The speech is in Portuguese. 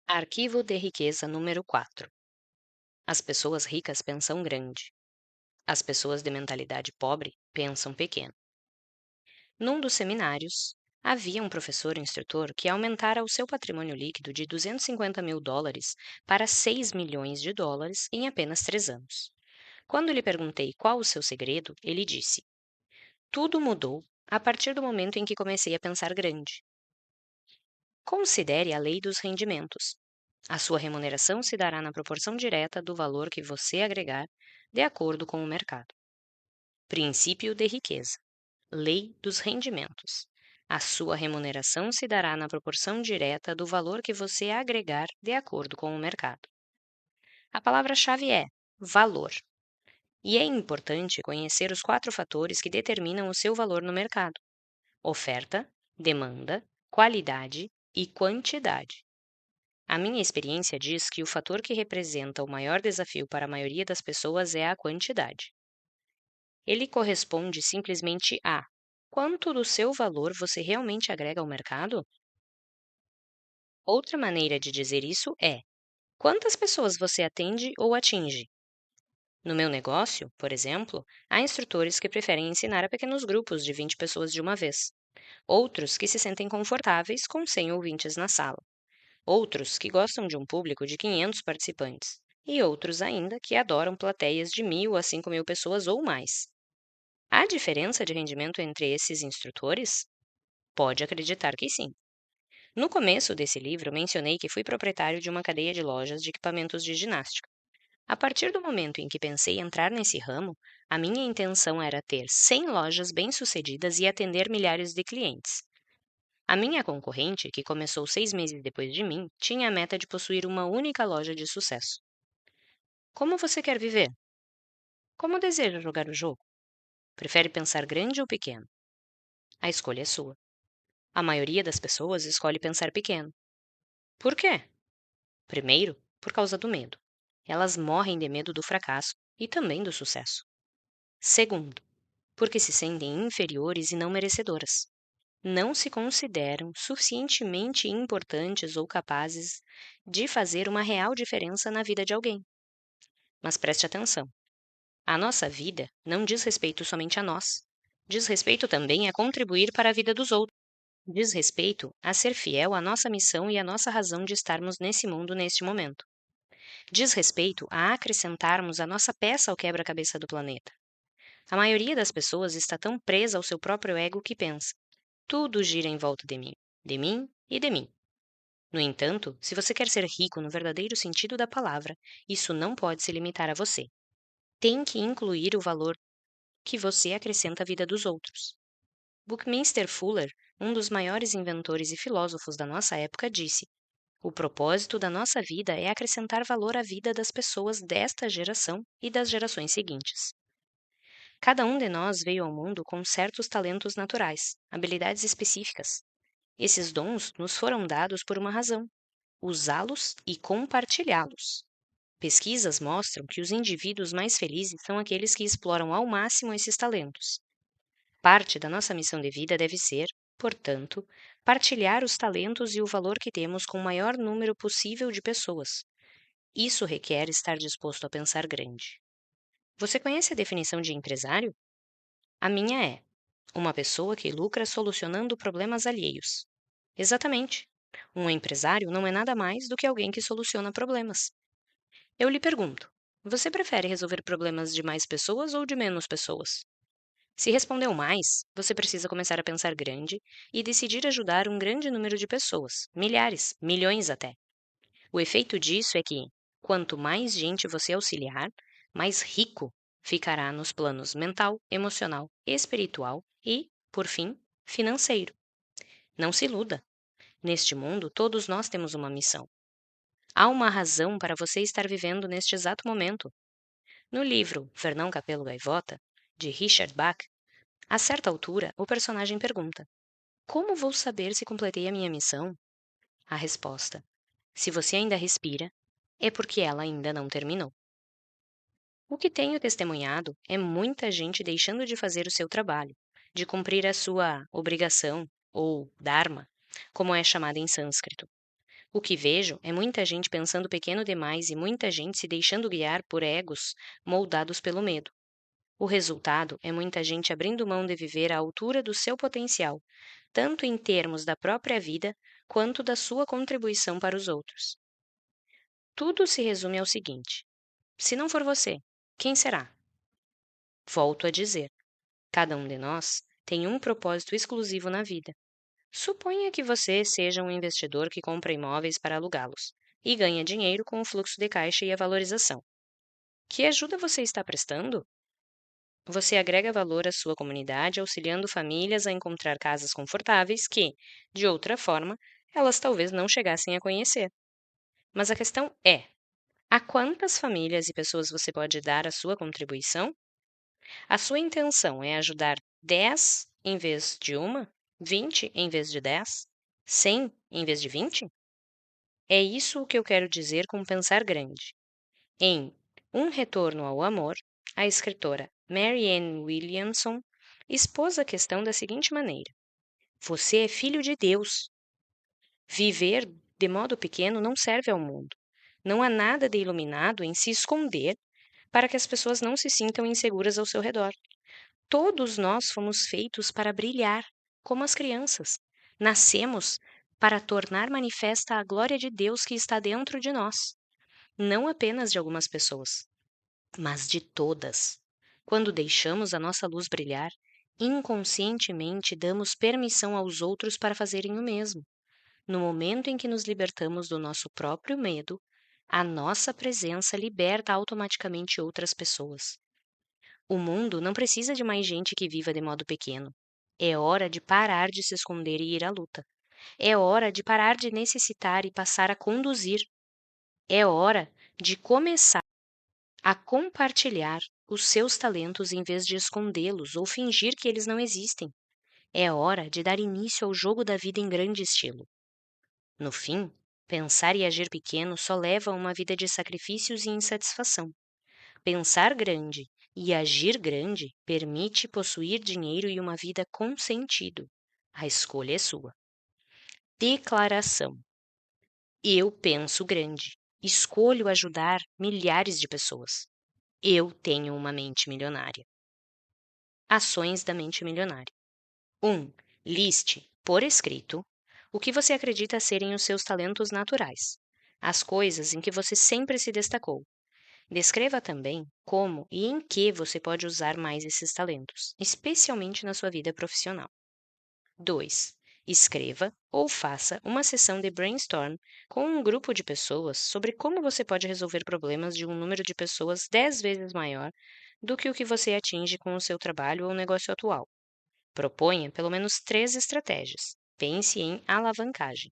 Arquivo de riqueza número 4. As pessoas ricas pensam grande. As pessoas de mentalidade pobre pensam pequeno. Num dos seminários, havia um professor instrutor que aumentara o seu patrimônio líquido de US$ 250.000 para US$ 6 milhões em apenas 3 anos. Quando lhe perguntei qual o seu segredo, ele disse: tudo mudou a partir do momento em que comecei a pensar grande. Considere a lei dos rendimentos. A sua remuneração se dará na proporção direta do valor que você agregar, de acordo com o mercado. Princípio de riqueza. Lei dos rendimentos. A sua remuneração se dará na proporção direta do valor que você agregar, de acordo com o mercado. A palavra-chave é valor. E é importante conhecer os 4 fatores que determinam o seu valor no mercado: oferta, demanda, qualidade e quantidade. A minha experiência diz que o fator que representa o maior desafio para a maioria das pessoas é a quantidade. Ele corresponde simplesmente a quanto do seu valor você realmente agrega ao mercado? Outra maneira de dizer isso é quantas pessoas você atende ou atinge. No meu negócio, por exemplo, há instrutores que preferem ensinar a pequenos grupos de 20 pessoas de uma vez, outros que se sentem confortáveis com 100 ouvintes na sala. Outros que gostam de um público de 500 participantes, e outros ainda que adoram plateias de 1.000 a 5.000 pessoas ou mais. Há diferença de rendimento entre esses instrutores? Pode acreditar que sim. No começo desse livro, mencionei que fui proprietário de uma cadeia de lojas de equipamentos de ginástica. A partir do momento em que pensei em entrar nesse ramo, a minha intenção era ter 100 lojas bem-sucedidas e atender milhares de clientes. A minha concorrente, que começou 6 meses depois de mim, tinha a meta de possuir uma única loja de sucesso. Como você quer viver? Como deseja jogar o jogo? Prefere pensar grande ou pequeno? A escolha é sua. A maioria das pessoas escolhe pensar pequeno. Por quê? Primeiro, por causa do medo. Elas morrem de medo do fracasso e também do sucesso. Segundo, porque se sentem inferiores e não merecedoras. Não se consideram suficientemente importantes ou capazes de fazer uma real diferença na vida de alguém. Mas preste atenção: a nossa vida não diz respeito somente a nós. Diz respeito também a contribuir para a vida dos outros. Diz respeito a ser fiel à nossa missão e à nossa razão de estarmos nesse mundo neste momento. Diz respeito a acrescentarmos a nossa peça ao quebra-cabeça do planeta. A maioria das pessoas está tão presa ao seu próprio ego que pensa: tudo gira em volta de mim e de mim. No entanto, se você quer ser rico no verdadeiro sentido da palavra, isso não pode se limitar a você. Tem que incluir o valor que você acrescenta à vida dos outros. Buckminster Fuller, um dos maiores inventores e filósofos da nossa época, disse: o propósito da nossa vida é acrescentar valor à vida das pessoas desta geração e das gerações seguintes. Cada um de nós veio ao mundo com certos talentos naturais, habilidades específicas. Esses dons nos foram dados por uma razão: usá-los e compartilhá-los. Pesquisas mostram que os indivíduos mais felizes são aqueles que exploram ao máximo esses talentos. Parte da nossa missão de vida deve ser, portanto, partilhar os talentos e o valor que temos com o maior número possível de pessoas. Isso requer estar disposto a pensar grande. Você conhece a definição de empresário? A minha é: uma pessoa que lucra solucionando problemas alheios. Exatamente. Um empresário não é nada mais do que alguém que soluciona problemas. Eu lhe pergunto: você prefere resolver problemas de mais pessoas ou de menos pessoas? Se respondeu mais, você precisa começar a pensar grande e decidir ajudar um grande número de pessoas, milhares, milhões até. O efeito disso é que, quanto mais gente você auxiliar, mais rico ficará nos planos mental, emocional, espiritual e, por fim, financeiro. Não se iluda. Neste mundo, todos nós temos uma missão. Há uma razão para você estar vivendo neste exato momento. No livro Fernão Capelo Gaivota, de Richard Bach, a certa altura, o personagem pergunta: como vou saber se completei a minha missão? A resposta: se você ainda respira, é porque ela ainda não terminou. O que tenho testemunhado é muita gente deixando de fazer o seu trabalho, de cumprir a sua obrigação, ou dharma, como é chamada em sânscrito. O que vejo é muita gente pensando pequeno demais e muita gente se deixando guiar por egos moldados pelo medo. O resultado é muita gente abrindo mão de viver à altura do seu potencial, tanto em termos da própria vida quanto da sua contribuição para os outros. Tudo se resume ao seguinte: se não for você, quem será? Volto a dizer: cada um de nós tem um propósito exclusivo na vida. Suponha que você seja um investidor que compra imóveis para alugá-los e ganha dinheiro com o fluxo de caixa e a valorização. Que ajuda você está prestando? Você agrega valor à sua comunidade, auxiliando famílias a encontrar casas confortáveis que, de outra forma, elas talvez não chegassem a conhecer. Mas a questão é: a quantas famílias e pessoas você pode dar a sua contribuição? A sua intenção é ajudar 10 em vez de uma? 20 em vez de 10? 100 em vez de 20? É isso o que eu quero dizer com pensar grande. Em Um Retorno ao Amor, a escritora Marianne Williamson expôs a questão da seguinte maneira: você é filho de Deus. Viver de modo pequeno não serve ao mundo. Não há nada de iluminado em se esconder para que as pessoas não se sintam inseguras ao seu redor. Todos nós fomos feitos para brilhar, como as crianças. Nascemos para tornar manifesta a glória de Deus que está dentro de nós, não apenas de algumas pessoas, mas de todas. Quando deixamos a nossa luz brilhar, inconscientemente damos permissão aos outros para fazerem o mesmo. No momento em que nos libertamos do nosso próprio medo, a nossa presença liberta automaticamente outras pessoas. O mundo não precisa de mais gente que viva de modo pequeno. É hora de parar de se esconder e ir à luta. É hora de parar de necessitar e passar a conduzir. É hora de começar a compartilhar os seus talentos em vez de escondê-los ou fingir que eles não existem. É hora de dar início ao jogo da vida em grande estilo. No fim, pensar e agir pequeno só leva a uma vida de sacrifícios e insatisfação. Pensar grande e agir grande permite possuir dinheiro e uma vida com sentido. A escolha é sua. Declaração: eu penso grande. Escolho ajudar milhares de pessoas. Eu tenho uma mente milionária. Ações da mente milionária. 1. Liste, por escrito, o que você acredita serem os seus talentos naturais, as coisas em que você sempre se destacou. Descreva também como e em que você pode usar mais esses talentos, especialmente na sua vida profissional. 2. Escreva ou faça uma sessão de brainstorm com um grupo de pessoas sobre como você pode resolver problemas de um número de pessoas 10 vezes maior do que o que você atinge com o seu trabalho ou negócio atual. Proponha pelo menos 3 estratégias. Pense em alavancagem.